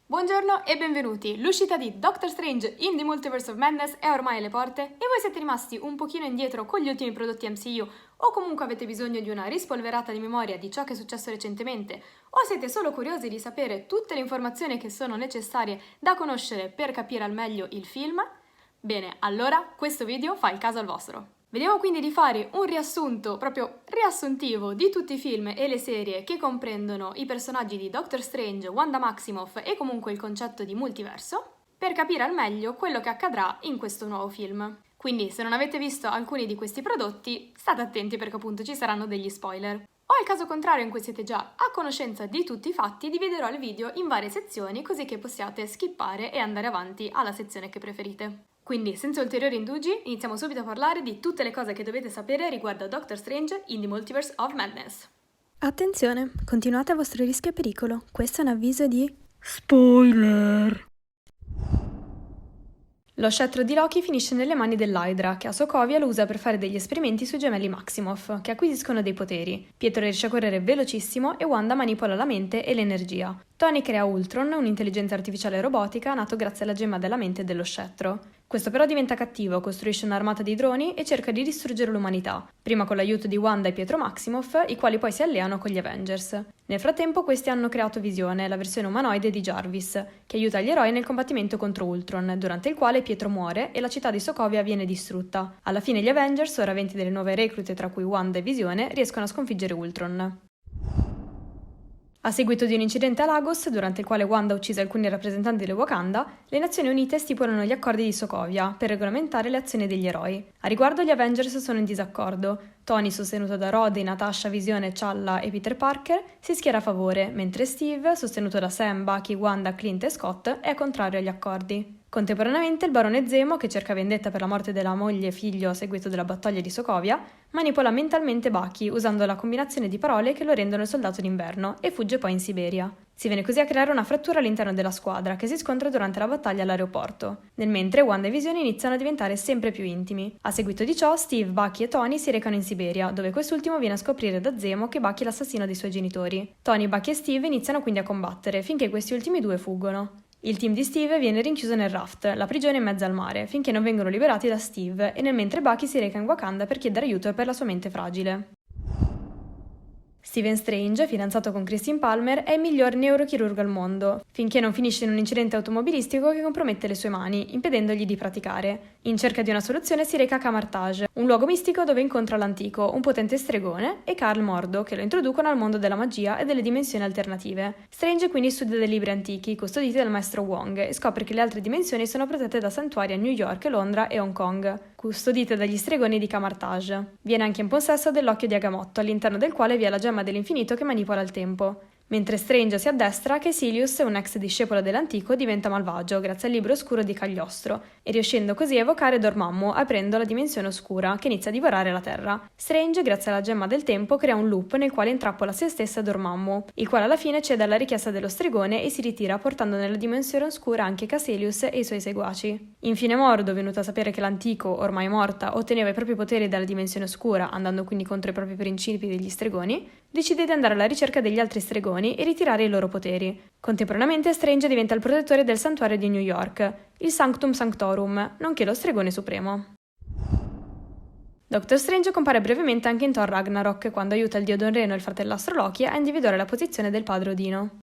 Buongiorno e benvenuti! L'uscita di Doctor Strange in the Multiverse of Madness è ormai alle porte e voi siete rimasti un pochino indietro con gli ultimi prodotti MCU o comunque avete bisogno di una rispolverata di memoria di ciò che è successo recentemente o siete solo curiosi di sapere tutte le informazioni che sono necessarie da conoscere per capire al meglio il film? Bene, allora questo video fa il caso al vostro. Vediamo quindi di fare un riassunto, proprio riassuntivo, di tutti i film e le serie che comprendono i personaggi di Doctor Strange, Wanda Maximoff e comunque il concetto di multiverso, per capire al meglio quello che accadrà in questo nuovo film. Quindi, se non avete visto alcuni di questi prodotti, state attenti perché appunto ci saranno degli spoiler. O al caso contrario in cui siete già a conoscenza di tutti i fatti, dividerò il video in varie sezioni così che possiate skippare e andare avanti alla sezione che preferite. Quindi, senza ulteriori indugi, iniziamo subito a parlare di tutte le cose che dovete sapere riguardo a Doctor Strange in the Multiverse of Madness. Attenzione, continuate a vostro rischio e pericolo. Questo è un avviso di spoiler. Lo scettro di Loki finisce nelle mani dell'Hydra, che a Sokovia lo usa per fare degli esperimenti sui gemelli Maximoff, che acquisiscono dei poteri. Pietro riesce a correre velocissimo e Wanda manipola la mente e l'energia. Tony crea Ultron, un'intelligenza artificiale robotica nato grazie alla gemma della mente dello scettro. Questo però diventa cattivo, costruisce un'armata di droni e cerca di distruggere l'umanità, prima con l'aiuto di Wanda e Pietro Maximoff, i quali poi si alleano con gli Avengers. Nel frattempo questi hanno creato Visione, la versione umanoide di Jarvis, che aiuta gli eroi nel combattimento contro Ultron, durante il quale Pietro muore e la città di Sokovia viene distrutta. Alla fine gli Avengers, ora 20 delle nuove reclute tra cui Wanda e Visione, riescono a sconfiggere Ultron. A seguito di un incidente a Lagos, durante il quale Wanda ha ucciso alcuni rappresentanti delle Wakanda, le Nazioni Unite stipulano gli accordi di Sokovia per regolamentare le azioni degli eroi. A riguardo gli Avengers sono in disaccordo. Tony, sostenuto da Rhodey, Natasha, Visione, Challa e Peter Parker, si schiera a favore, mentre Steve, sostenuto da Sam, Bucky, Wanda, Clint e Scott, è contrario agli accordi. Contemporaneamente il barone Zemo, che cerca vendetta per la morte della moglie e figlio a seguito della battaglia di Sokovia, manipola mentalmente Bucky usando la combinazione di parole che lo rendono il soldato d'inverno e fugge poi in Siberia. Si viene così a creare una frattura all'interno della squadra che si scontra durante la battaglia all'aeroporto. Nel mentre Wanda e Visione iniziano a diventare sempre più intimi. A seguito di ciò Steve, Bucky e Tony si recano in Siberia, dove quest'ultimo viene a scoprire da Zemo che Bucky è l'assassino dei suoi genitori. Tony, Bucky e Steve iniziano quindi a combattere finché questi ultimi due fuggono. Il team di Steve viene rinchiuso nel Raft, la prigione in mezzo al mare, finché non vengono liberati da Steve, e nel mentre Bucky si reca in Wakanda per chiedere aiuto per la sua mente fragile. Stephen Strange, fidanzato con Christine Palmer, è il miglior neurochirurgo al mondo, finché non finisce in un incidente automobilistico che compromette le sue mani, impedendogli di praticare. In cerca di una soluzione si reca a Camartage, un luogo mistico dove incontra l'antico, un potente stregone, e Karl Mordo, che lo introducono al mondo della magia e delle dimensioni alternative. Strange quindi studia dei libri antichi, custoditi dal maestro Wong, e scopre che le altre dimensioni sono protette da santuari a New York, Londra e Hong Kong, custodite dagli stregoni di Camartage. Viene anche in possesso dell'occhio di Agamotto, all'interno del quale vi è la gemma dell'infinito che manipola il tempo. Mentre Strange si addestra, Caecilius, un ex discepolo dell'antico, diventa malvagio grazie al libro oscuro di Cagliostro, e riuscendo così a evocare Dormammu, aprendo la dimensione oscura che inizia a divorare la Terra. Strange, grazie alla gemma del tempo, crea un loop nel quale intrappola se stessa Dormammu, il quale alla fine cede alla richiesta dello stregone e si ritira, portando nella dimensione oscura anche Caecilius e i suoi seguaci. Infine Mordo, venuto a sapere che l'antico, ormai morta, otteneva i propri poteri dalla dimensione oscura, andando quindi contro i propri principi degli stregoni, decide di andare alla ricerca degli altri stregoni e ritirare i loro poteri. Contemporaneamente Strange diventa il protettore del santuario di New York, il Sanctum Sanctorum, nonché lo stregone supremo. Doctor Strange compare brevemente anche in Thor Ragnarok, quando aiuta il dio Don Reno e il fratellastro Loki a individuare la posizione del padre Odino.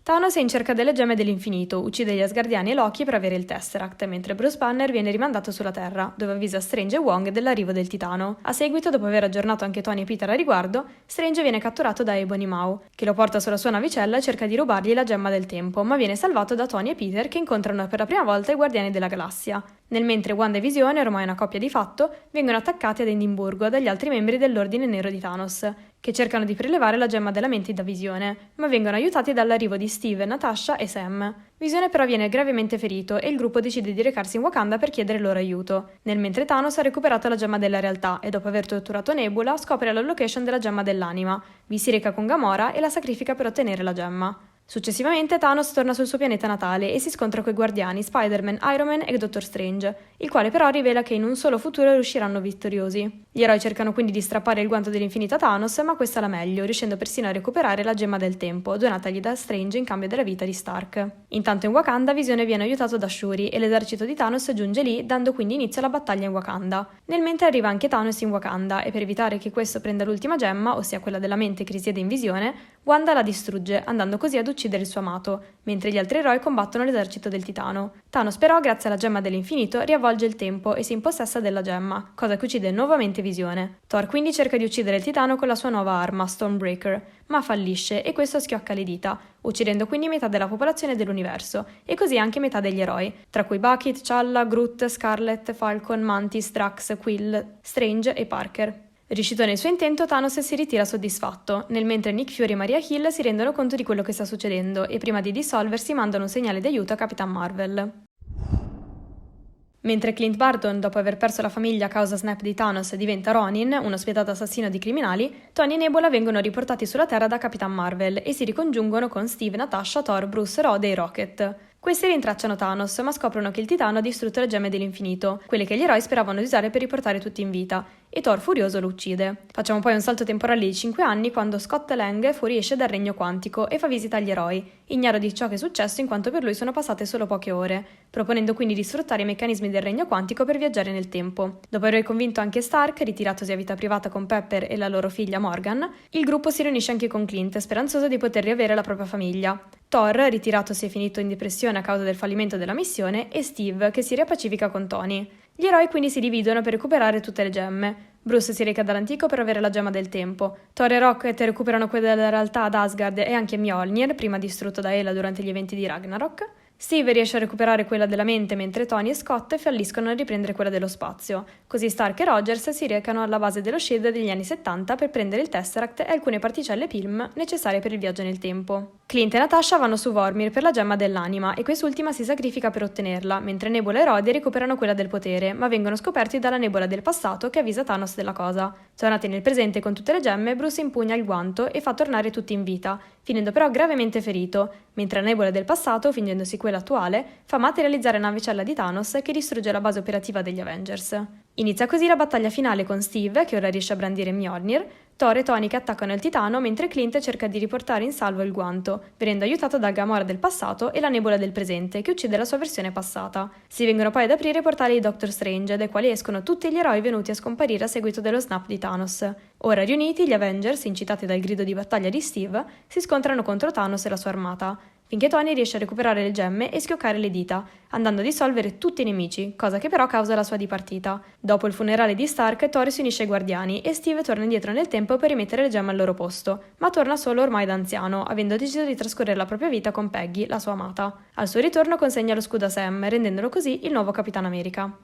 Thanos è in cerca delle gemme dell'infinito, uccide gli Asgardiani e Loki per avere il Tesseract, mentre Bruce Banner viene rimandato sulla Terra, dove avvisa Strange e Wong dell'arrivo del Titano. A seguito, dopo aver aggiornato anche Tony e Peter a riguardo, Strange viene catturato da Ebony Maw, che lo porta sulla sua navicella e cerca di rubargli la gemma del tempo, ma viene salvato da Tony e Peter che incontrano per la prima volta i Guardiani della Galassia. Nel mentre Wanda e Visione, ormai una coppia di fatto, vengono attaccati ad Edimburgo dagli altri membri dell'Ordine Nero di Thanos, che cercano di prelevare la gemma della mente da Visione, ma vengono aiutati dall'arrivo di Steve, Natasha e Sam. Visione però viene gravemente ferito e il gruppo decide di recarsi in Wakanda per chiedere il loro aiuto, nel mentre Thanos ha recuperato la gemma della realtà e dopo aver torturato Nebula scopre la location della gemma dell'anima, vi si reca con Gamora e la sacrifica per ottenere la gemma. Successivamente Thanos torna sul suo pianeta natale e si scontra coi Guardiani, Spider-Man, Iron Man e Doctor Strange, il quale però rivela che in un solo futuro riusciranno vittoriosi. Gli eroi cercano quindi di strappare il guanto dell'infinito a Thanos, ma questa la meglio, riuscendo persino a recuperare la gemma del tempo, donatagli da Strange in cambio della vita di Stark. Intanto in Wakanda Visione viene aiutato da Shuri e l'esercito di Thanos giunge lì, dando quindi inizio alla battaglia in Wakanda. Nel mentre arriva anche Thanos in Wakanda e per evitare che questo prenda l'ultima gemma, ossia quella della mente che risiede in Visione, Wanda la distrugge, andando così ad uccidere il suo amato, mentre gli altri eroi combattono l'esercito del Titano. Thanos però, grazie alla gemma dell'infinito, riavvolge il tempo e si impossessa della gemma, cosa che uccide nuovamente Visione. Thor quindi cerca di uccidere il Titano con la sua nuova arma, Stormbreaker, ma fallisce e questo schiocca le dita, uccidendo quindi metà della popolazione dell'universo, e così anche metà degli eroi, tra cui Bucket, T'Challa, Groot, Scarlet, Falcon, Mantis, Drax, Quill, Strange e Parker. Riuscito nel suo intento, Thanos si ritira soddisfatto, nel mentre Nick Fury e Maria Hill si rendono conto di quello che sta succedendo e prima di dissolversi mandano un segnale di aiuto a Capitan Marvel. Mentre Clint Barton, dopo aver perso la famiglia a causa snap di Thanos, diventa Ronin, uno spietato assassino di criminali, Tony e Nebula vengono riportati sulla Terra da Capitan Marvel e si ricongiungono con Steve, Natasha, Thor, Bruce, Rhodey e Rocket. Questi rintracciano Thanos, ma scoprono che il Titano ha distrutto le gemme dell'infinito, quelle che gli eroi speravano di usare per riportare tutti in vita, e Thor furioso lo uccide. Facciamo poi un salto temporale di 5 anni quando Scott Lang fuoriesce dal regno quantico e fa visita agli eroi, ignaro di ciò che è successo in quanto per lui sono passate solo poche ore, proponendo quindi di sfruttare i meccanismi del regno quantico per viaggiare nel tempo. Dopo aver convinto anche Stark, ritiratosi a vita privata con Pepper e la loro figlia Morgan, il gruppo si riunisce anche con Clint, speranzoso di poter riavere la propria famiglia. Thor, ritiratosi e finito in depressione a causa del fallimento della missione, e Steve, che si riappacifica con Tony. Gli eroi quindi si dividono per recuperare tutte le gemme. Bruce si reca dall'antico per avere la gemma del tempo. Thor e Rocket recuperano quella della realtà ad Asgard e anche Mjolnir, prima distrutto da Hela durante gli eventi di Ragnarok. Steve riesce a recuperare quella della mente mentre Tony e Scott falliscono a riprendere quella dello spazio. Così Stark e Rogers si recano alla base dello SHIELD degli anni 70 per prendere il Tesseract e alcune particelle PIM necessarie per il viaggio nel tempo. Clint e Natasha vanno su Vormir per la gemma dell'anima e quest'ultima si sacrifica per ottenerla, mentre Nebula e Rhodey recuperano quella del potere, ma vengono scoperti dalla Nebula del passato che avvisa Thanos della cosa. Tornati nel presente con tutte le gemme, Bruce impugna il guanto e fa tornare tutti in vita, finendo però gravemente ferito, mentre la Nebula del passato, fingendosi quella attuale, fa materializzare una navicella di Thanos che distrugge la base operativa degli Avengers. Inizia così la battaglia finale con Steve, che ora riesce a brandire Mjolnir, Thor e Tony che attaccano il Titano mentre Clint cerca di riportare in salvo il guanto, venendo aiutato da Gamora del passato e la Nebula del presente, che uccide la sua versione passata. Si vengono poi ad aprire i portali di Doctor Strange, dai quali escono tutti gli eroi venuti a scomparire a seguito dello snap di Thanos. Ora riuniti, gli Avengers, incitati dal grido di battaglia di Steve, si scontrano contro Thanos e la sua armata, finché Tony riesce a recuperare le gemme e schioccare le dita, andando a dissolvere tutti i nemici, cosa che però causa la sua dipartita. Dopo il funerale di Stark, Thor si unisce ai Guardiani e Steve torna indietro nel tempo per rimettere le gemme al loro posto, ma torna solo ormai da anziano, avendo deciso di trascorrere la propria vita con Peggy, la sua amata. Al suo ritorno consegna lo scudo a Sam, rendendolo così il nuovo Capitano America.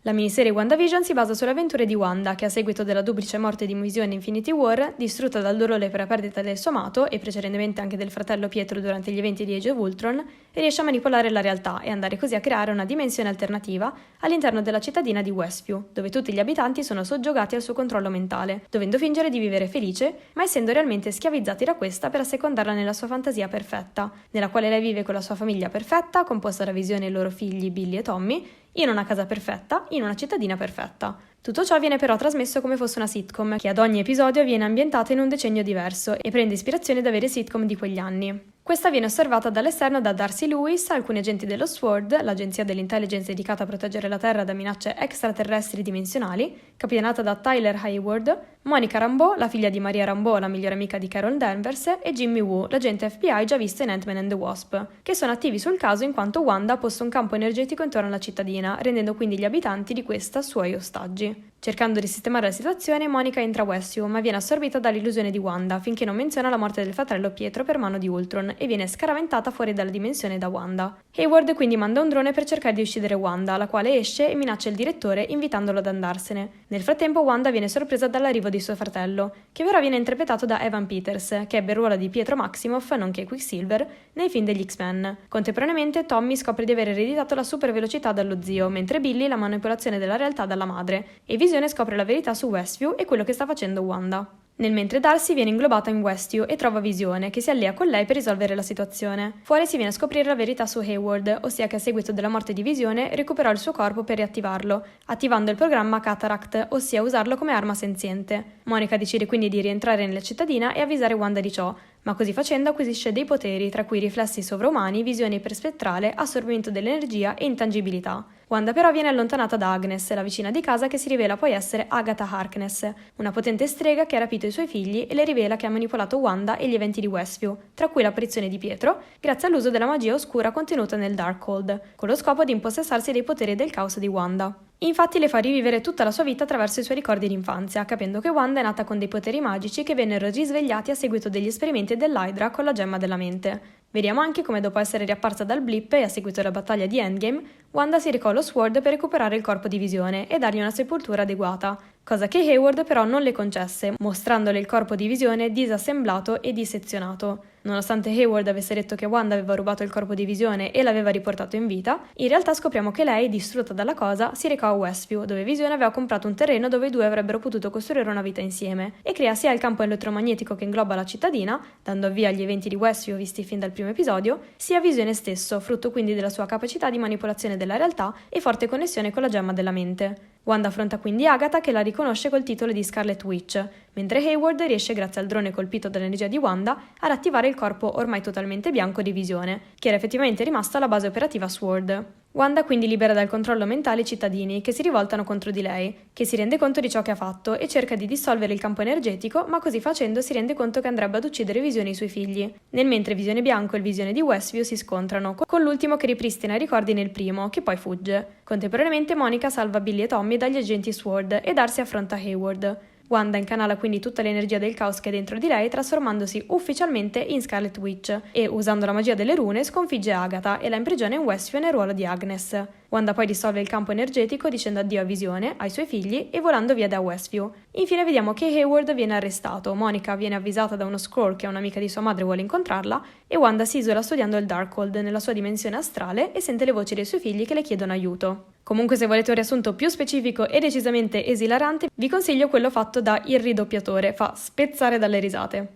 La miniserie WandaVision si basa sulle avventure di Wanda, che a seguito della duplice morte di Visione Infinity War, distrutta dal dolore per la perdita del suo amato e precedentemente anche del fratello Pietro durante gli eventi di Age of Ultron, riesce a manipolare la realtà e andare così a creare una dimensione alternativa all'interno della cittadina di Westview, dove tutti gli abitanti sono soggiogati al suo controllo mentale, dovendo fingere di vivere felice, ma essendo realmente schiavizzati da questa per assecondarla nella sua fantasia perfetta, nella quale lei vive con la sua famiglia perfetta, composta da Visione e i loro figli Billy e Tommy, in una casa perfetta, in una cittadina perfetta. Tutto ciò viene però trasmesso come fosse una sitcom, che ad ogni episodio viene ambientata in un decennio diverso e prende ispirazione da vere sitcom di quegli anni. Questa viene osservata dall'esterno da Darcy Lewis, alcuni agenti dello SWORD, l'agenzia dell'intelligence dedicata a proteggere la Terra da minacce extraterrestri dimensionali, capitanata da Tyler Hayward, Monica Rambeau, la figlia di Maria Rambeau, la migliore amica di Carol Danvers, e Jimmy Woo, l'agente FBI già visto in Ant-Man and the Wasp, che sono attivi sul caso in quanto Wanda ha posto un campo energetico intorno alla cittadina, rendendo quindi gli abitanti di questa suoi ostaggi. Cercando di sistemare la situazione, Monica entra a Westview, ma viene assorbita dall'illusione di Wanda, finché non menziona la morte del fratello Pietro per mano di Ultron, e viene scaraventata fuori dalla dimensione da Wanda. Hayward quindi manda un drone per cercare di uccidere Wanda, la quale esce e minaccia il direttore invitandolo ad andarsene. Nel frattempo Wanda viene sorpresa dall'arrivo di suo fratello, che però viene interpretato da Evan Peters, che ebbe il ruolo di Pietro Maximoff, nonché Quicksilver, nei film degli X-Men. Contemporaneamente Tommy scopre di aver ereditato la super velocità dallo zio, mentre Billy la manipolazione della realtà dalla madre, e Visione scopre la verità su Westview e quello che sta facendo Wanda. Nel mentre Darcy viene inglobata in Westview e trova Visione, che si allea con lei per risolvere la situazione. Fuori si viene a scoprire la verità su Hayward, ossia che a seguito della morte di Visione recuperò il suo corpo per riattivarlo, attivando il programma Cataract, ossia usarlo come arma senziente. Monica decide quindi di rientrare nella cittadina e avvisare Wanda di ciò, ma così facendo acquisisce dei poteri, tra cui riflessi sovraumani, visione iperspettrale, assorbimento dell'energia e intangibilità. Wanda però viene allontanata da Agnes, la vicina di casa che si rivela poi essere Agatha Harkness, una potente strega che ha rapito i suoi figli e le rivela che ha manipolato Wanda e gli eventi di Westview, tra cui l'apparizione di Pietro, grazie all'uso della magia oscura contenuta nel Darkhold, con lo scopo di impossessarsi dei poteri del caos di Wanda. Infatti le fa rivivere tutta la sua vita attraverso i suoi ricordi d'infanzia, capendo che Wanda è nata con dei poteri magici che vennero risvegliati a seguito degli esperimenti dell'Hydra con la gemma della mente. Vediamo anche come dopo essere riapparsa dal blip e a seguito della battaglia di Endgame, Wanda si recò allo Sword per recuperare il corpo di Visione e dargli una sepoltura adeguata, cosa che Hayward però non le concesse, mostrandole il corpo di Visione disassemblato e dissezionato. Nonostante Hayward avesse detto che Wanda aveva rubato il corpo di Visione e l'aveva riportato in vita, in realtà scopriamo che lei, distrutta dalla cosa, si recò a Westview, dove Visione aveva comprato un terreno dove i due avrebbero potuto costruire una vita insieme, e crea sia il campo elettromagnetico che ingloba la cittadina, dando avvio agli eventi di Westview visti fin dal primo episodio, sia Visione stesso, frutto quindi della sua capacità di manipolazione della realtà e forte connessione con la gemma della mente. Wanda affronta quindi Agatha, che la riconosce col titolo di Scarlet Witch, mentre Hayward riesce, grazie al drone colpito dall'energia di Wanda, a attivare il corpo ormai totalmente bianco di Visione, che era effettivamente rimasto alla base operativa Sword. Wanda quindi libera dal controllo mentale i cittadini, che si rivoltano contro di lei, che si rende conto di ciò che ha fatto e cerca di dissolvere il campo energetico, ma così facendo si rende conto che andrebbe ad uccidere Visione e i suoi figli. Nel mentre Visione Bianco e il Visione di Westview si scontrano, con l'ultimo che ripristina i ricordi nel primo, che poi fugge. Contemporaneamente Monica salva Billy e Tommy dagli agenti Sword e Darcy affronta Hayward. Wanda incanala quindi tutta l'energia del caos che è dentro di lei, trasformandosi ufficialmente in Scarlet Witch e, usando la magia delle rune, sconfigge Agatha e la imprigiona in Westview nel ruolo di Agnes. Wanda poi dissolve il campo energetico dicendo addio a Visione, ai suoi figli e volando via da Westview. Infine vediamo che Hayward viene arrestato, Monica viene avvisata da uno Skrull che è un'amica di sua madre e vuole incontrarla, e Wanda si isola studiando il Darkhold nella sua dimensione astrale e sente le voci dei suoi figli che le chiedono aiuto. Comunque, se volete un riassunto più specifico e decisamente esilarante, vi consiglio quello fatto da Il Ridoppiatore, fa spezzare dalle risate.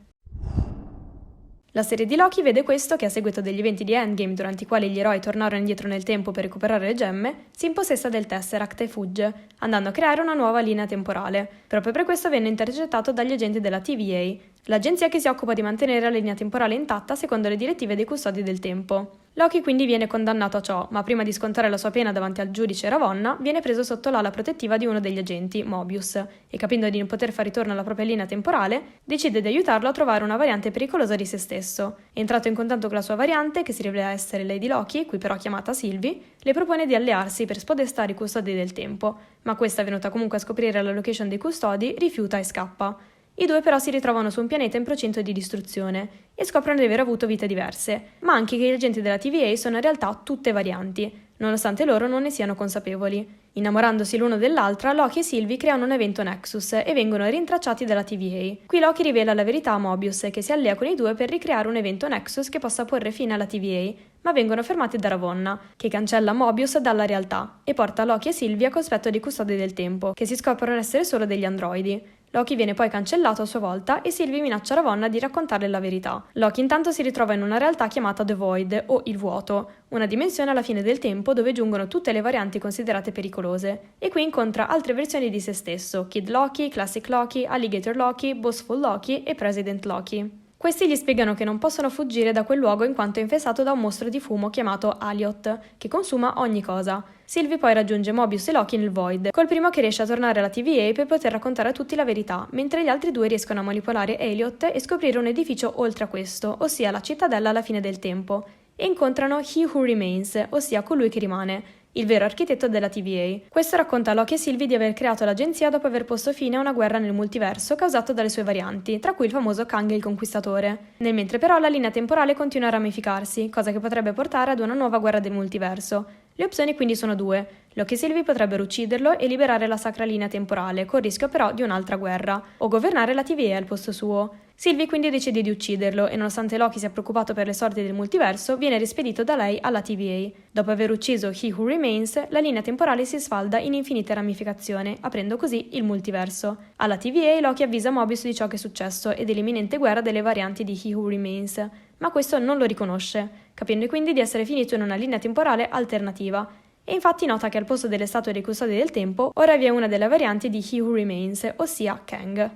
La serie di Loki vede questo che, a seguito degli eventi di Endgame, durante i quali gli eroi tornarono indietro nel tempo per recuperare le gemme, si impossessa del Tesseract e fugge, andando a creare una nuova linea temporale. Proprio per questo venne intercettato dagli agenti della TVA, l'agenzia che si occupa di mantenere la linea temporale intatta secondo le direttive dei custodi del tempo. Loki quindi viene condannato a ciò, ma prima di scontare la sua pena davanti al giudice Ravonna, viene preso sotto l'ala protettiva di uno degli agenti, Mobius, e capendo di non poter far ritorno alla propria linea temporale, decide di aiutarlo a trovare una variante pericolosa di se stesso. Entrato in contatto con la sua variante, che si rivela essere Lady Loki, qui però chiamata Sylvie, le propone di allearsi per spodestare i custodi del tempo, ma questa, venuta comunque a scoprire la location dei custodi, rifiuta e scappa. I due però si ritrovano su un pianeta in procinto di distruzione e scoprono di aver avuto vite diverse, ma anche che gli agenti della TVA sono in realtà tutte varianti, nonostante loro non ne siano consapevoli. Innamorandosi l'uno dell'altra, Loki e Sylvie creano un evento Nexus e vengono rintracciati dalla TVA. Qui Loki rivela la verità a Mobius, che si allea con i due per ricreare un evento Nexus che possa porre fine alla TVA, ma vengono fermati da Ravonna, che cancella Mobius dalla realtà e porta Loki e Sylvie a cospetto dei custodi del tempo, che si scoprono essere solo degli androidi. Loki viene poi cancellato a sua volta e Sylvie minaccia Ravonna di raccontarle la verità. Loki intanto si ritrova in una realtà chiamata The Void, o il vuoto, una dimensione alla fine del tempo dove giungono tutte le varianti considerate pericolose, e qui incontra altre versioni di se stesso: Kid Loki, Classic Loki, Alligator Loki, Bossful Loki e President Loki. Questi gli spiegano che non possono fuggire da quel luogo in quanto è infestato da un mostro di fumo chiamato Aliot, che consuma ogni cosa. Sylvie poi raggiunge Mobius e Loki nel Void, col primo che riesce a tornare alla TVA per poter raccontare a tutti la verità, mentre gli altri due riescono a manipolare Elliot e scoprire un edificio oltre a questo, ossia la cittadella alla fine del tempo, e incontrano He Who Remains, ossia colui che rimane, il vero architetto della TVA. Questo racconta a Loki e Sylvie di aver creato l'agenzia dopo aver posto fine a una guerra nel multiverso causata dalle sue varianti, tra cui il famoso Kang il Conquistatore. Nel mentre però la linea temporale continua a ramificarsi, cosa che potrebbe portare ad una nuova guerra del multiverso. Le opzioni quindi sono due: Loki e Sylvie potrebbero ucciderlo e liberare la sacra linea temporale, col rischio però di un'altra guerra, o governare la TVA al posto suo. Sylvie quindi decide di ucciderlo e nonostante Loki sia preoccupato per le sorti del multiverso, viene rispedito da lei alla TVA. Dopo aver ucciso He Who Remains, la linea temporale si sfalda in infinite ramificazioni, aprendo così il multiverso. Alla TVA Loki avvisa Mobius di ciò che è successo e dell'imminente guerra delle varianti di He Who Remains, ma questo non lo riconosce, capendo quindi di essere finito in una linea temporale alternativa. E infatti nota che al posto delle statue dei custodi del tempo, ora vi è una delle varianti di He Who Remains, ossia Kang.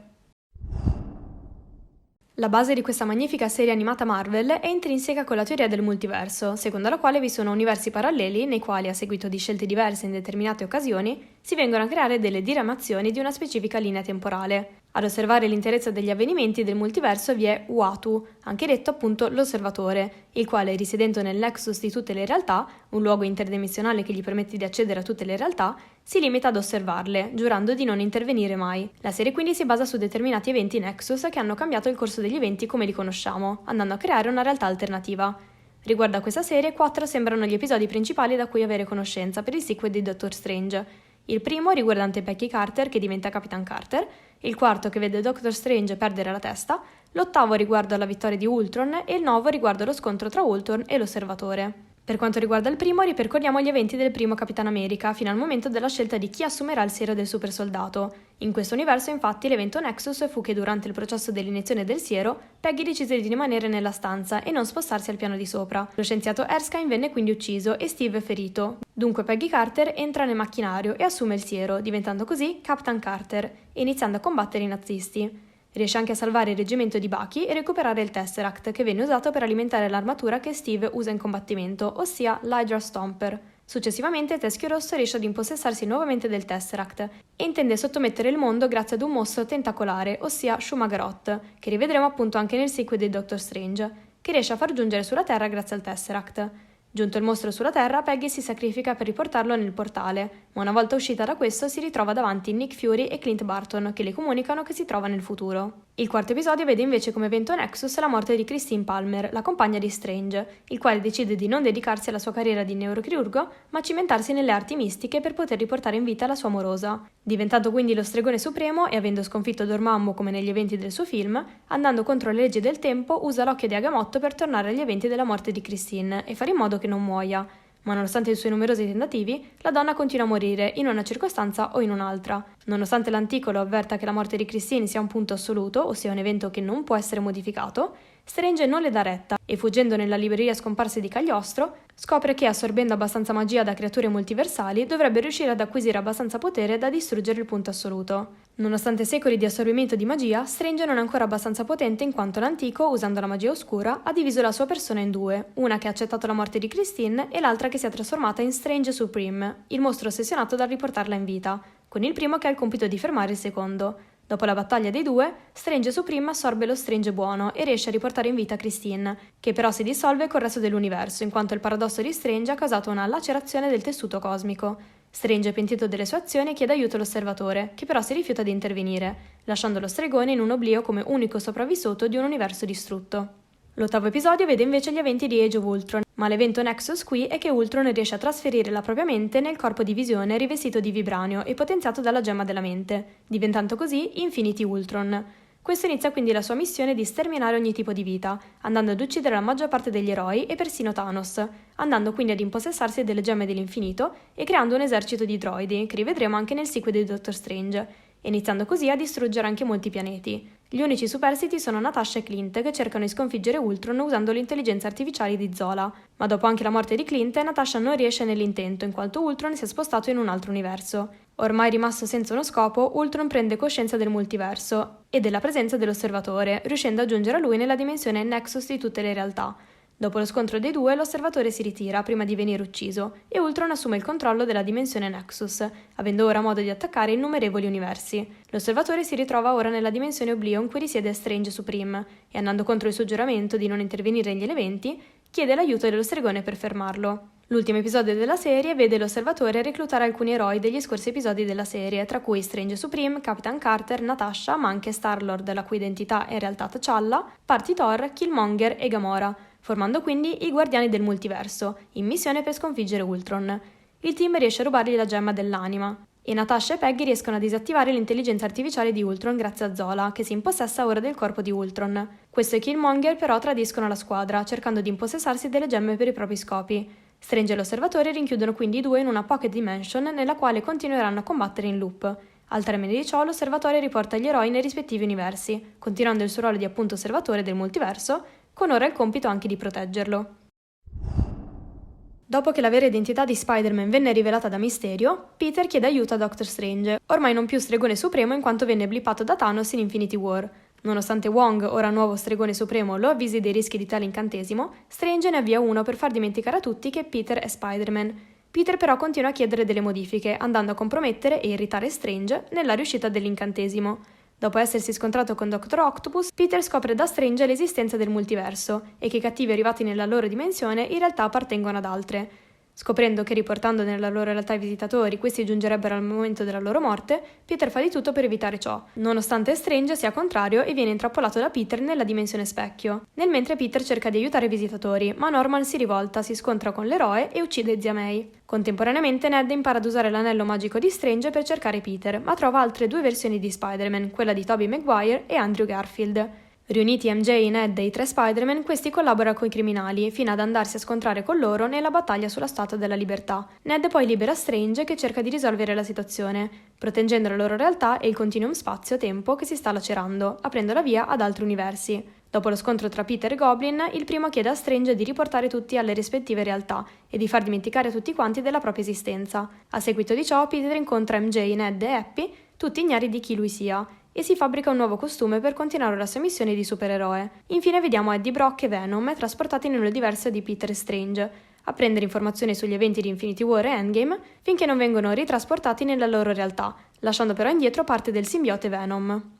La base di questa magnifica serie animata Marvel è intrinseca con la teoria del multiverso, secondo la quale vi sono universi paralleli nei quali, a seguito di scelte diverse in determinate occasioni, si vengono a creare delle diramazioni di una specifica linea temporale. Ad osservare l'interezza degli avvenimenti del multiverso vi è Uatu, anche detto appunto l'osservatore, il quale, risiedendo nel nexus di tutte le realtà, un luogo interdimensionale che gli permette di accedere a tutte le realtà, si limita ad osservarle, giurando di non intervenire mai. La serie quindi si basa su determinati eventi nexus che hanno cambiato il corso degli eventi come li conosciamo, andando a creare una realtà alternativa. Riguardo a questa serie, 4 sembrano gli episodi principali da cui avere conoscenza per il sequel di Doctor Strange. Il primo riguardante Peggy Carter che diventa Capitan Carter, il quarto che vede Doctor Strange perdere la testa, l'ottavo riguardo alla vittoria di Ultron e il novo riguardo allo scontro tra Ultron e l'Osservatore. Per quanto riguarda il primo, ripercorriamo gli eventi del primo Capitan America fino al momento della scelta di chi assumerà il siero del super soldato. In questo universo, infatti, l'evento Nexus fu che durante il processo dell'iniezione del siero, Peggy decise di rimanere nella stanza e non spostarsi al piano di sopra. Lo scienziato Erskine venne quindi ucciso e Steve ferito. Dunque Peggy Carter entra nel macchinario e assume il siero, diventando così Captain Carter e iniziando a combattere i nazisti. Riesce anche a salvare il reggimento di Bucky e recuperare il Tesseract, che venne usato per alimentare l'armatura che Steve usa in combattimento, ossia l'Hydra Stomper. Successivamente Teschio Rosso riesce ad impossessarsi nuovamente del Tesseract e intende sottomettere il mondo grazie ad un mostro tentacolare, ossia Shumagarot, che rivedremo appunto anche nel sequel di Doctor Strange, che riesce a far giungere sulla Terra grazie al Tesseract. Giunto il mostro sulla Terra, Peggy si sacrifica per riportarlo nel portale, ma una volta uscita da questo si ritrova davanti Nick Fury e Clint Barton, che le comunicano che si trova nel futuro. Il quarto episodio vede invece come evento Nexus la morte di Christine Palmer, la compagna di Strange, il quale decide di non dedicarsi alla sua carriera di neurochirurgo, ma cimentarsi nelle arti mistiche per poter riportare in vita la sua amorosa. Diventato quindi lo stregone supremo e avendo sconfitto Dormammu come negli eventi del suo film, andando contro le leggi del tempo, usa l'occhio di Agamotto per tornare agli eventi della morte di Christine e fare in modo che non muoia. Ma nonostante i suoi numerosi tentativi, la donna continua a morire in una circostanza o in un'altra. Nonostante l'anticolo avverta che la morte di Christine sia un punto assoluto, ossia un evento che non può essere modificato, Strange non le dà retta e fuggendo nella libreria scomparse di Cagliostro, scopre che assorbendo abbastanza magia da creature multiversali dovrebbe riuscire ad acquisire abbastanza potere da distruggere il punto assoluto. Nonostante secoli di assorbimento di magia, Strange non è ancora abbastanza potente in quanto l'antico, usando la magia oscura, ha diviso la sua persona in due, una che ha accettato la morte di Christine e l'altra che si è trasformata in Strange Supreme, il mostro ossessionato dal riportarla in vita, con il primo che ha il compito di fermare il secondo. Dopo la battaglia dei due, Strange Supreme assorbe lo Strange buono e riesce a riportare in vita Christine, che però si dissolve col resto dell'universo in quanto il paradosso di Strange ha causato una lacerazione del tessuto cosmico. Strange, pentito delle sue azioni, chiede aiuto all'osservatore, che però si rifiuta di intervenire, lasciando lo stregone in un oblio come unico sopravvissuto di un universo distrutto. L'ottavo episodio vede invece gli eventi di Age of Ultron, ma l'evento Nexus qui è che Ultron riesce a trasferire la propria mente nel corpo di Visione rivestito di vibranio e potenziato dalla gemma della mente, diventando così Infinity Ultron. Questo inizia quindi la sua missione di sterminare ogni tipo di vita, andando ad uccidere la maggior parte degli eroi e persino Thanos, andando quindi ad impossessarsi delle gemme dell'infinito e creando un esercito di droidi, che rivedremo anche nel sequel di Doctor Strange, iniziando così a distruggere anche molti pianeti. Gli unici superstiti sono Natasha e Clint che cercano di sconfiggere Ultron usando l'intelligenza artificiale di Zola, ma dopo anche la morte di Clint, Natasha non riesce nell'intento in quanto Ultron si è spostato in un altro universo. Ormai rimasto senza uno scopo, Ultron prende coscienza del multiverso e della presenza dell'osservatore, riuscendo a giungere a lui nella dimensione Nexus di tutte le realtà. Dopo lo scontro dei due, l'osservatore si ritira prima di venire ucciso e Ultron assume il controllo della dimensione Nexus, avendo ora modo di attaccare innumerevoli universi. L'osservatore si ritrova ora nella dimensione Oblio in cui risiede Strange Supreme e, andando contro il suo giuramento di non intervenire negli eventi, chiede l'aiuto dello stregone per fermarlo. L'ultimo episodio della serie vede l'osservatore reclutare alcuni eroi degli scorsi episodi della serie, tra cui Strange Supreme, Capitan Carter, Natasha, ma anche Star-Lord, la cui identità è in realtà T'Challa, Party Thor, Killmonger e Gamora, formando quindi i Guardiani del Multiverso, in missione per sconfiggere Ultron. il team riesce a rubargli la gemma dell'anima, e Natasha e Peggy riescono a disattivare l'intelligenza artificiale di Ultron grazie a Zola, che si impossessa ora del corpo di Ultron. Questo e Killmonger però tradiscono la squadra, cercando di impossessarsi delle gemme per i propri scopi. Strange e l'Osservatore rinchiudono quindi i due in una pocket dimension nella quale continueranno a combattere in loop. Al termine di ciò, l'Osservatore riporta gli eroi nei rispettivi universi, continuando il suo ruolo di appunto osservatore del multiverso, con ora il compito anche di proteggerlo. Dopo che la vera identità di Spider-Man venne rivelata da Mysterio, Peter chiede aiuto a Doctor Strange, ormai non più stregone supremo in quanto venne blippato da Thanos in Infinity War. Nonostante Wong, ora nuovo stregone supremo, lo avvisi dei rischi di tale incantesimo, Strange ne avvia uno per far dimenticare a tutti che Peter è Spider-Man. Peter però continua a chiedere delle modifiche, andando a compromettere e irritare Strange nella riuscita dell'incantesimo. Dopo essersi scontrato con Dr. Octopus, Peter scopre da Strange l'esistenza del multiverso e che i cattivi arrivati nella loro dimensione in realtà appartengono ad altre. Scoprendo che riportando nella loro realtà i visitatori questi giungerebbero al momento della loro morte, Peter fa di tutto per evitare ciò, nonostante Strange sia contrario e viene intrappolato da Peter nella dimensione specchio. Nel mentre Peter cerca di aiutare i visitatori, ma Norman si rivolta, si scontra con l'eroe e uccide zia May. Contemporaneamente Ned impara ad usare l'anello magico di Strange per cercare Peter, ma trova altre due versioni di Spider-Man, quella di Tobey Maguire e Andrew Garfield. Riuniti MJ, Ned e i tre Spider-Man, questi collaborano con i criminali, fino ad andarsi a scontrare con loro nella battaglia sulla Statua della Libertà. Ned poi libera Strange che cerca di risolvere la situazione, proteggendo la loro realtà e il continuum spazio-tempo che si sta lacerando, aprendo la via ad altri universi. Dopo lo scontro tra Peter e Goblin, il primo chiede a Strange di riportare tutti alle rispettive realtà e di far dimenticare a tutti quanti della propria esistenza. A seguito di ciò, Peter incontra MJ, Ned e Happy, tutti ignari di chi lui sia, e si fabbrica un nuovo costume per continuare la sua missione di supereroe. Infine vediamo Eddie Brock e Venom trasportati nell'universo di Peter e Strange, a prendere informazioni sugli eventi di Infinity War e Endgame finché non vengono ritrasportati nella loro realtà, lasciando però indietro parte del simbiote Venom.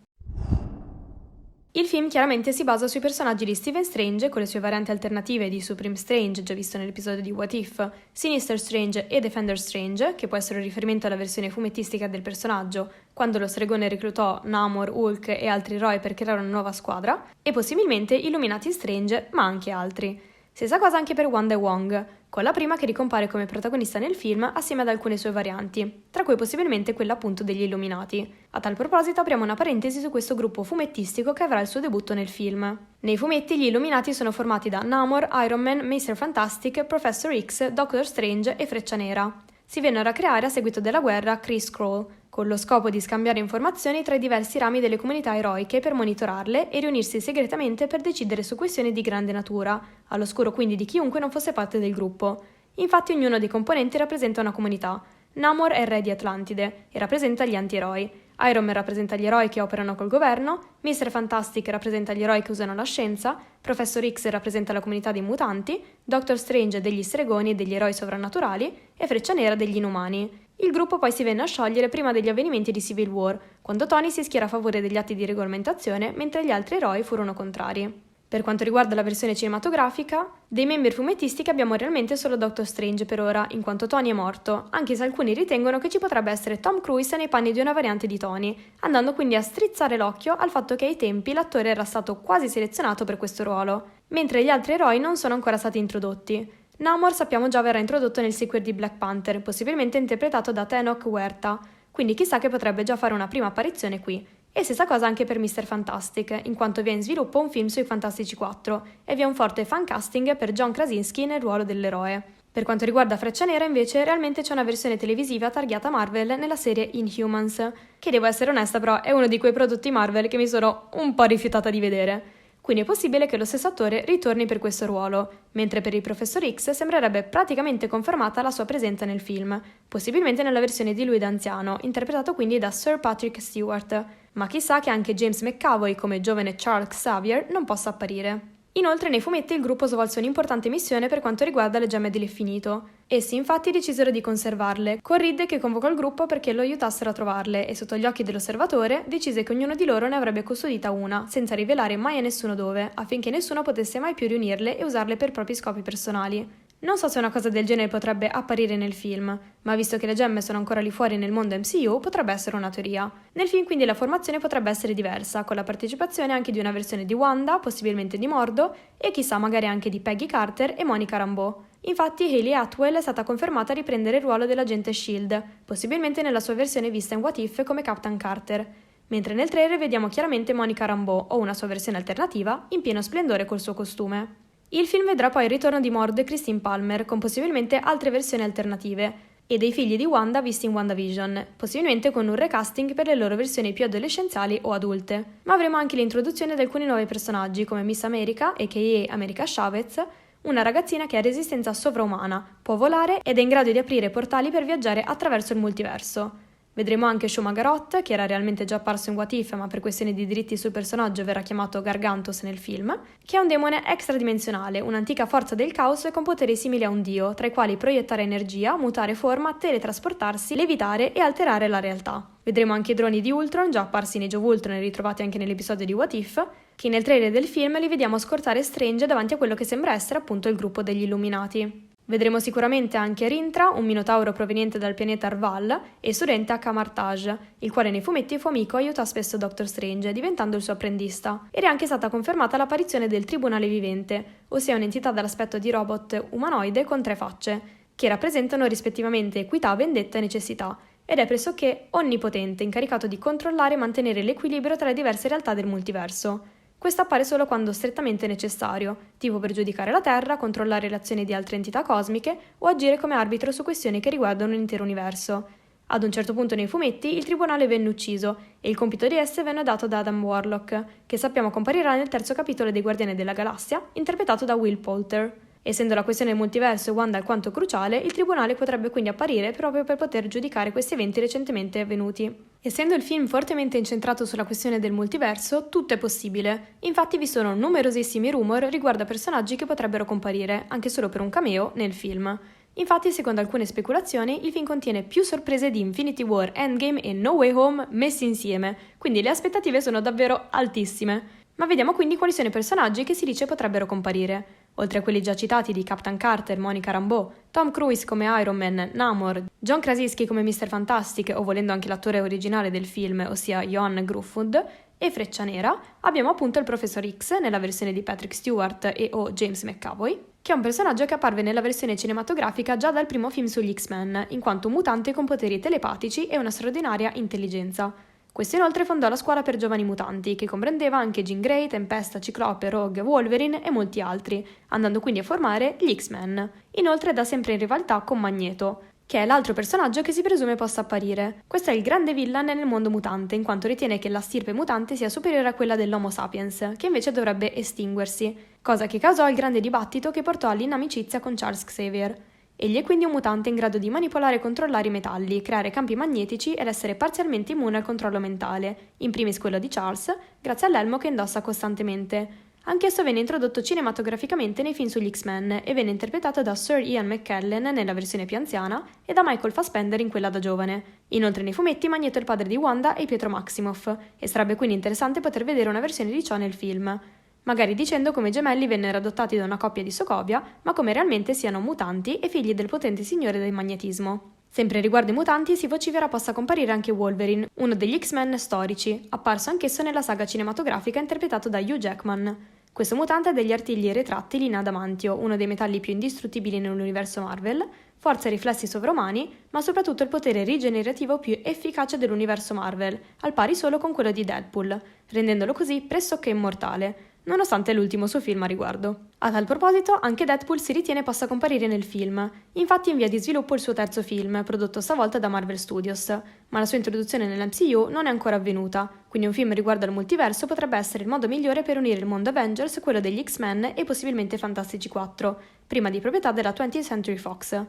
Il film chiaramente si basa sui personaggi di Stephen Strange, con le sue varianti alternative di Supreme Strange, già visto nell'episodio di What If, Sinister Strange e Defender Strange, che può essere un riferimento alla versione fumettistica del personaggio, quando lo stregone reclutò Namor, Hulk e altri eroi per creare una nuova squadra, e possibilmente Illuminati Strange, ma anche altri. Stessa cosa anche per Wanda e Wong, con la prima che ricompare come protagonista nel film assieme ad alcune sue varianti, tra cui possibilmente quella appunto degli Illuminati. A tal proposito apriamo una parentesi su questo gruppo fumettistico che avrà il suo debutto nel film. Nei fumetti gli Illuminati sono formati da Namor, Iron Man, Mr. Fantastic, Professor X, Doctor Strange e Freccia Nera. Si vennero a creare a seguito della guerra Kree Skrull, con lo scopo di scambiare informazioni tra i diversi rami delle comunità eroiche per monitorarle e riunirsi segretamente per decidere su questioni di grande natura, all'oscuro quindi di chiunque non fosse parte del gruppo. Infatti ognuno dei componenti rappresenta una comunità. Namor è il re di Atlantide e rappresenta gli anti-eroi. Iron Man rappresenta gli eroi che operano col governo, Mr. Fantastic rappresenta gli eroi che usano la scienza, Professor X rappresenta la comunità dei mutanti, Doctor Strange degli stregoni e degli eroi sovrannaturali e Freccia Nera degli inumani. Il gruppo poi si venne a sciogliere prima degli avvenimenti di Civil War, quando Tony si schiera a favore degli atti di regolamentazione mentre gli altri eroi furono contrari. Per quanto riguarda la versione cinematografica, dei membri fumettistici abbiamo realmente solo Doctor Strange per ora, in quanto Tony è morto, anche se alcuni ritengono che ci potrebbe essere Tom Cruise nei panni di una variante di Tony, andando quindi a strizzare l'occhio al fatto che ai tempi l'attore era stato quasi selezionato per questo ruolo, mentre gli altri eroi non sono ancora stati introdotti. Namor sappiamo già verrà introdotto nel sequel di Black Panther, possibilmente interpretato da Tenoch Huerta, quindi chissà che potrebbe già fare una prima apparizione qui. E stessa cosa anche per Mr. Fantastic, in quanto vi è in sviluppo un film sui Fantastici 4 e vi è un forte fan casting per John Krasinski nel ruolo dell'eroe. Per quanto riguarda Freccia Nera invece realmente c'è una versione televisiva targata Marvel nella serie Inhumans, che devo essere onesta però è uno di quei prodotti Marvel che mi sono un po' rifiutata di vedere. Quindi è possibile che lo stesso attore ritorni per questo ruolo, mentre per il Professor X sembrerebbe praticamente confermata la sua presenza nel film, possibilmente nella versione di lui da anziano, interpretato quindi da Sir Patrick Stewart, ma chissà che anche James McAvoy come giovane Charles Xavier non possa apparire. Inoltre nei fumetti il gruppo svolse un'importante missione per quanto riguarda le gemme dell'infinito. Essi infatti decisero di conservarle, con Reed che convocò il gruppo perché lo aiutassero a trovarle e sotto gli occhi dell'osservatore decise che ognuno di loro ne avrebbe custodita una, senza rivelare mai a nessuno dove, affinché nessuno potesse mai più riunirle e usarle per propri scopi personali. Non so se una cosa del genere potrebbe apparire nel film, ma visto che le gemme sono ancora lì fuori nel mondo MCU, potrebbe essere una teoria. Nel film quindi la formazione potrebbe essere diversa, con la partecipazione anche di una versione di Wanda, possibilmente di Mordo, e chissà magari anche di Peggy Carter e Monica Rambeau. Infatti Hayley Atwell è stata confermata a riprendere il ruolo dell'agente S.H.I.E.L.D., possibilmente nella sua versione vista in What If come Captain Carter, mentre nel trailer vediamo chiaramente Monica Rambeau, o una sua versione alternativa, in pieno splendore col suo costume. Il film vedrà poi il ritorno di Mord e Christine Palmer, con possibilmente altre versioni alternative, e dei figli di Wanda visti in WandaVision, possibilmente con un recasting per le loro versioni più adolescenziali o adulte. Ma avremo anche l'introduzione di alcuni nuovi personaggi, come Miss America, a.k.a. America Chavez, una ragazzina che ha resistenza sovraumana, può volare ed è in grado di aprire portali per viaggiare attraverso il multiverso. Vedremo anche Shuma-Gorath, che era realmente già apparso in What If, ma per questioni di diritti sul personaggio verrà chiamato Gargantos nel film, che è un demone extradimensionale, un'antica forza del caos con poteri simili a un dio, tra i quali proiettare energia, mutare forma, teletrasportarsi, levitare e alterare la realtà. Vedremo anche i droni di Ultron, già apparsi nei Age of Ultron e ritrovati anche nell'episodio di What If, che nel trailer del film li vediamo scortare Strange davanti a quello che sembra essere appunto il gruppo degli Illuminati. Vedremo sicuramente anche Rintra, un minotauro proveniente dal pianeta Arval, e Surenta Kamartaj, il quale nei fumetti fu amico e aiutò spesso Doctor Strange, diventando il suo apprendista. Ed è anche stata confermata l'apparizione del Tribunale Vivente, ossia un'entità dall'aspetto di robot umanoide con 3 facce, che rappresentano rispettivamente equità, vendetta e necessità, ed è pressoché onnipotente, incaricato di controllare e mantenere l'equilibrio tra le diverse realtà del multiverso. Questo appare solo quando strettamente necessario, tipo per giudicare la Terra, controllare le azioni di altre entità cosmiche o agire come arbitro su questioni che riguardano l'intero universo. Ad un certo punto nei fumetti il tribunale venne ucciso e il compito di esse venne dato da Adam Warlock, che sappiamo comparirà nel 3° capitolo dei Guardiani della Galassia, interpretato da Will Poulter. Essendo la questione del multiverso e Wanda alquanto cruciale, il tribunale potrebbe quindi apparire proprio per poter giudicare questi eventi recentemente avvenuti. Essendo il film fortemente incentrato sulla questione del multiverso, tutto è possibile. Infatti vi sono numerosissimi rumor riguardo a personaggi che potrebbero comparire, anche solo per un cameo, nel film. Infatti, secondo alcune speculazioni, il film contiene più sorprese di Infinity War, Endgame e No Way Home messi insieme, quindi le aspettative sono davvero altissime. Ma vediamo quindi quali sono i personaggi che si dice potrebbero comparire. Oltre a quelli già citati di Captain Carter, Monica Rambeau, Tom Cruise come Iron Man, Namor, John Krasinski come Mr. Fantastic o volendo anche l'attore originale del film, ossia Ioan Gruffudd, e Freccia Nera, abbiamo appunto il Professor X nella versione di Patrick Stewart e o James McAvoy, che è un personaggio che apparve nella versione cinematografica già dal primo film sugli X-Men, in quanto un mutante con poteri telepatici e una straordinaria intelligenza. Questo inoltre fondò la scuola per giovani mutanti, che comprendeva anche Jean Grey, Tempesta, Ciclope, Rogue, Wolverine e molti altri, andando quindi a formare gli X-Men. Inoltre è da sempre in rivalità con Magneto, che è l'altro personaggio che si presume possa apparire. Questo è il grande villain nel mondo mutante, in quanto ritiene che la stirpe mutante sia superiore a quella dell'Homo sapiens, che invece dovrebbe estinguersi, cosa che causò il grande dibattito che portò all'inamicizia con Charles Xavier. Egli è quindi un mutante in grado di manipolare e controllare i metalli, creare campi magnetici ed essere parzialmente immune al controllo mentale, in primis quello di Charles, grazie all'elmo che indossa costantemente. Anch'esso venne introdotto cinematograficamente nei film sugli X-Men e venne interpretato da Sir Ian McKellen nella versione più anziana e da Michael Fassbender in quella da giovane. Inoltre nei fumetti Magneto è il padre di Wanda e Pietro Maximoff, e sarebbe quindi interessante poter vedere una versione di ciò nel film. Magari dicendo come i gemelli vennero adottati da una coppia di Sokovia, ma come realmente siano mutanti e figli del potente signore del magnetismo. Sempre riguardo ai mutanti, si vocifera possa comparire anche Wolverine, uno degli X-Men storici, apparso anch'esso nella saga cinematografica interpretato da Hugh Jackman. Questo mutante ha degli artigli retrattili in adamantio, uno dei metalli più indistruttibili nell'universo Marvel, forza e riflessi sovraumani, ma soprattutto il potere rigenerativo più efficace dell'universo Marvel, al pari solo con quello di Deadpool, rendendolo così pressoché immortale, nonostante l'ultimo suo film a riguardo. A tal proposito, anche Deadpool si ritiene possa comparire nel film, infatti in via di sviluppo il suo 3° film, prodotto stavolta da Marvel Studios, ma la sua introduzione nell'MCU non è ancora avvenuta, quindi un film riguardo al multiverso potrebbe essere il modo migliore per unire il mondo Avengers, quello degli X-Men e possibilmente Fantastici 4, prima di proprietà della 20th Century Fox.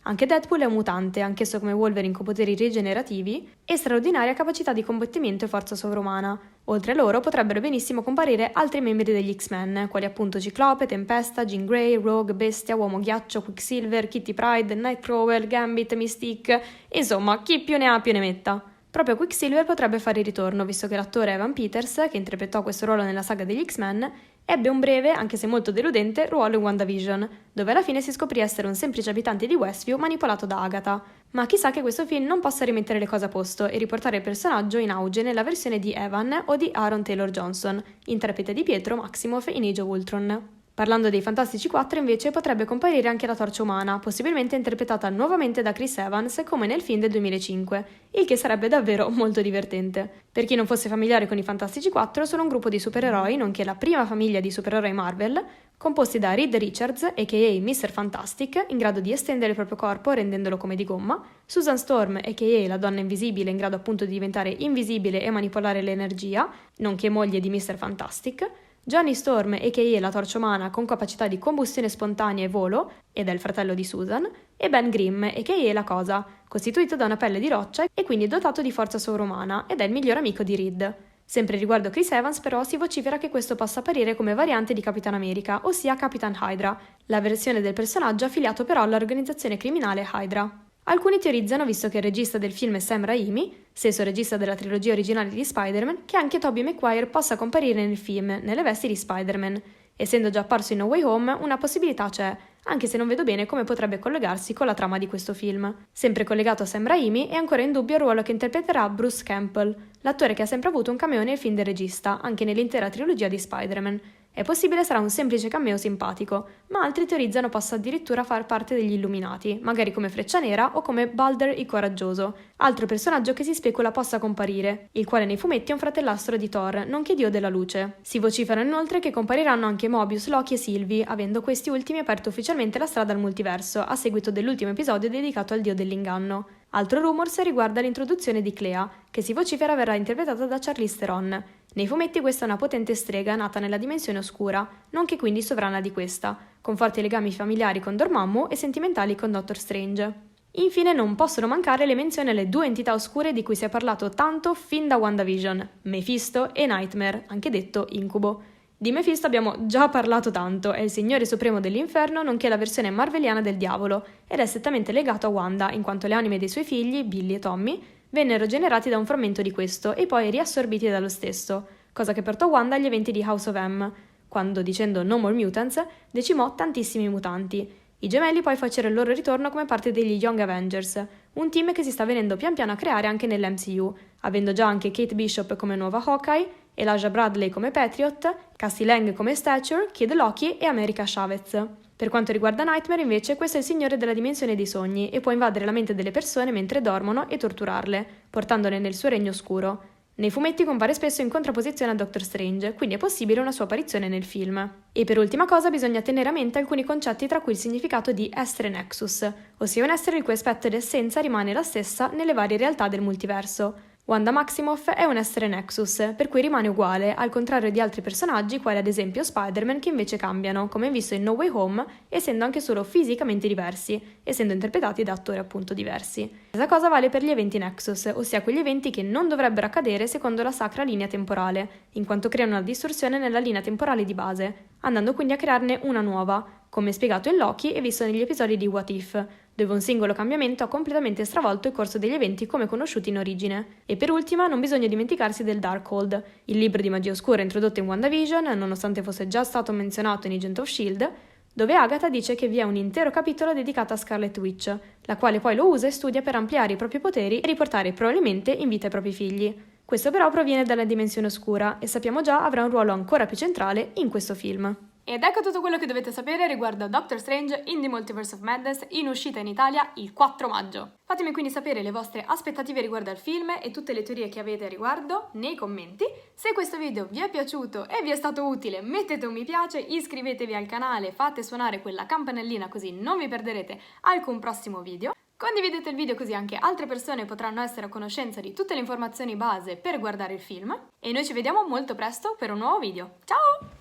Anche Deadpool è un mutante, anch'esso come Wolverine con poteri rigenerativi e straordinaria capacità di combattimento e forza sovrumana. Oltre a loro potrebbero benissimo comparire altri membri degli X-Men, quali appunto Ciclope, Tempesta, Jean Grey, Rogue, Bestia, Uomo Ghiaccio, Quicksilver, Kitty Pryde, Nightcrawler, Gambit, Mystique, insomma, chi più ne ha più ne metta. Proprio Quicksilver potrebbe fare il ritorno, visto che l'attore Evan Peters, che interpretò questo ruolo nella saga degli X-Men, ebbe un breve, anche se molto deludente, ruolo in WandaVision, dove alla fine si scoprì essere un semplice abitante di Westview manipolato da Agatha. Ma chissà che questo film non possa rimettere le cose a posto e riportare il personaggio in auge nella versione di Evan o di Aaron Taylor Johnson, interprete di Pietro Maximoff in Age of Ultron. Parlando dei Fantastici 4 invece potrebbe comparire anche la Torcia Umana, possibilmente interpretata nuovamente da Chris Evans come nel film del 2005, il che sarebbe davvero molto divertente. Per chi non fosse familiare con i Fantastici 4, sono un gruppo di supereroi, nonché la prima famiglia di supereroi Marvel, composti da Reed Richards, a.k.a. Mr. Fantastic, in grado di estendere il proprio corpo rendendolo come di gomma, Susan Storm, a.k.a. la donna invisibile, in grado appunto di diventare invisibile e manipolare l'energia, nonché moglie di Mr. Fantastic, Johnny Storm, a.k.a. la Torcia Umana, con capacità di combustione spontanea e volo, ed è il fratello di Susan, e Ben Grimm, a.k.a. la Cosa, costituito da una pelle di roccia e quindi dotato di forza sovrumana, ed è il miglior amico di Reed. Sempre riguardo Chris Evans, però, si vocifera che questo possa apparire come variante di Capitan America, ossia Capitan Hydra, la versione del personaggio affiliato però all'organizzazione criminale Hydra. Alcuni teorizzano, visto che il regista del film è Sam Raimi, stesso regista della trilogia originale di Spider-Man, che anche Tobey Maguire possa comparire nel film, nelle vesti di Spider-Man. Essendo già apparso in No Way Home, una possibilità c'è, anche se non vedo bene come potrebbe collegarsi con la trama di questo film. Sempre collegato a Sam Raimi, è ancora in dubbio il ruolo che interpreterà Bruce Campbell, l'attore che ha sempre avuto un cameo nel film del regista, anche nell'intera trilogia di Spider-Man. È possibile sarà un semplice cameo simpatico, ma altri teorizzano possa addirittura far parte degli Illuminati, magari come Freccia Nera o come Balder il Coraggioso, altro personaggio che si specula possa comparire, il quale nei fumetti è un fratellastro di Thor, nonché dio della luce. Si vocifera inoltre che compariranno anche Mobius, Loki e Sylvie, avendo questi ultimi aperto ufficialmente la strada al multiverso, a seguito dell'ultimo episodio dedicato al dio dell'inganno. Altro rumors riguarda l'introduzione di Clea, che si vocifera verrà interpretata da Charlize Theron. Nei fumetti questa è una potente strega nata nella dimensione oscura, nonché quindi sovrana di questa, con forti legami familiari con Dormammu e sentimentali con Doctor Strange. Infine non possono mancare le menzioni alle due entità oscure di cui si è parlato tanto fin da WandaVision, Mephisto e Nightmare, anche detto Incubo. Di Mephisto abbiamo già parlato tanto, è il signore supremo dell'inferno nonché la versione marveliana del diavolo, ed è strettamente legato a Wanda, in quanto le anime dei suoi figli, Billy e Tommy, vennero generati da un frammento di questo e poi riassorbiti dallo stesso, cosa che portò Wanda agli eventi di House of M, quando, dicendo No More Mutants, decimò tantissimi mutanti. I gemelli poi fecero il loro ritorno come parte degli Young Avengers, un team che si sta venendo pian piano a creare anche nell'MCU, avendo già anche Kate Bishop come nuova Hawkeye, Elijah Bradley come Patriot, Cassie Lang come Stature, Kid Loki e America Chavez. Per quanto riguarda Nightmare, invece, questo è il signore della dimensione dei sogni e può invadere la mente delle persone mentre dormono e torturarle, portandole nel suo regno oscuro. Nei fumetti compare spesso in contrapposizione a Doctor Strange, quindi è possibile una sua apparizione nel film. E per ultima cosa bisogna tenere a mente alcuni concetti, tra cui il significato di essere Nexus, ossia un essere il cui aspetto ed essenza rimane la stessa nelle varie realtà del multiverso. Wanda Maximoff è un essere Nexus, per cui rimane uguale, al contrario di altri personaggi, quali ad esempio Spider-Man, che invece cambiano, come visto in No Way Home, essendo anche solo fisicamente diversi, essendo interpretati da attori appunto diversi. Stessa cosa vale per gli eventi Nexus, ossia quegli eventi che non dovrebbero accadere secondo la sacra linea temporale, in quanto creano una distorsione nella linea temporale di base, andando quindi a crearne una nuova, come spiegato in Loki e visto negli episodi di What If, dove un singolo cambiamento ha completamente stravolto il corso degli eventi come conosciuti in origine. E per ultima non bisogna dimenticarsi del Darkhold, il libro di magia oscura introdotto in WandaVision, nonostante fosse già stato menzionato in Agent of S.H.I.E.L.D., dove Agatha dice che vi è un intero capitolo dedicato a Scarlet Witch, la quale poi lo usa e studia per ampliare i propri poteri e riportare probabilmente in vita i propri figli. Questo però proviene dalla dimensione oscura e sappiamo già avrà un ruolo ancora più centrale in questo film. Ed ecco tutto quello che dovete sapere riguardo a Doctor Strange in the Multiverse of Madness, in uscita in Italia il 4 maggio. Fatemi quindi sapere le vostre aspettative riguardo al film e tutte le teorie che avete a riguardo nei commenti. Se questo video vi è piaciuto e vi è stato utile, mettete un mi piace, iscrivetevi al canale, fate suonare quella campanellina così non vi perderete alcun prossimo video. Condividete il video così anche altre persone potranno essere a conoscenza di tutte le informazioni base per guardare il film. E noi ci vediamo molto presto per un nuovo video. Ciao!